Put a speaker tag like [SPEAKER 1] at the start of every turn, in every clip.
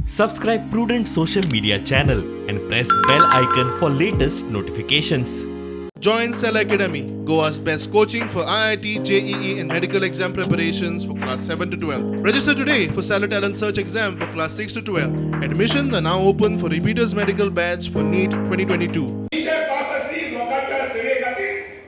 [SPEAKER 1] Subscribe Prudent Social Media channel and press bell icon for latest notifications.
[SPEAKER 2] Join Cell Academy, Goa's best coaching for IIT, JEE and medical exam preparations for class 7 to 12. Register today for Cell Talent Search exam for class 6 to 12. Admissions are now open for repeaters medical batch for NEET 2022.
[SPEAKER 3] लोकांच्या सेवेसाठी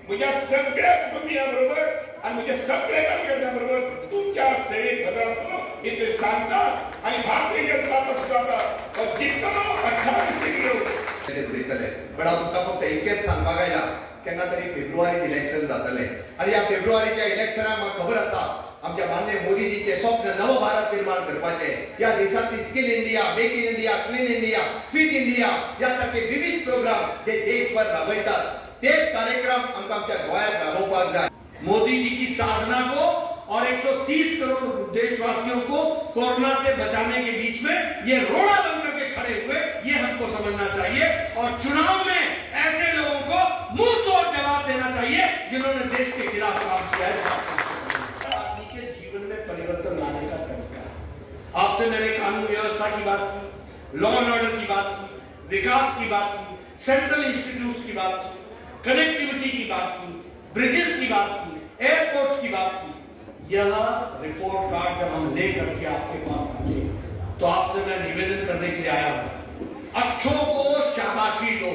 [SPEAKER 3] माझ्या सगळ्या कुटुंबियांबरोबर आणि माझ्या सगळ्या कार्यकर्त्यांबरोबर तुमच्या सेवेत हजर असतो इथे सांगतात आणि भारतीय जनता पक्षाचा जिंकलो 28
[SPEAKER 4] पण तुमका फक्त एकच सांगपाक आयला केन्ना तरी फेब्रुवारीत इलेक्शन जातले आणि या फेब्रुवारीच्या इलेक्शनाक म्हाका खबर आसा आमच्या माननीय मोदीजीचे स्वप्न नव भारत निर्माण करपाचे या देशातली skill India, make in India, clean India, fit India यासारखे विविध प्रोग्राम जे देशभर राबयतात तेच कार्यक्रम आमकां आमच्या गोंयात राबोवपाक जाय.
[SPEAKER 5] मोदी जी की साधना को और 130 करोड़ देशवासियों को कोरोना से बचाने के बीच में ये रोड़ा बनकर के खड़े हुए ये हमको समझना चाहिए और चुनाव में ऐसे लोगों को मुंह तोड़ जवाब देना चाहिए जिन्होंने देश के खिलाफ काम किया है. आदमी के जीवन में परिवर्तन लाने का तरीका है. आपसे मैंने कानून व्यवस्था की बात की, लॉ एंड ऑर्डर की बात की, विकास की बात की, सेंट्रल इंस्टीट्यूट की बात की, कनेक्टिविटी की बात की, ब्रिजेस की बात की, एयरपोर्ट्स की बात की. यह रिपोर्ट कार्ड जब हम लेकर के आपके पास आए तो आपसे मैं निवेदन करने के लिए आया हूं. अच्छों को शाबाशी दो,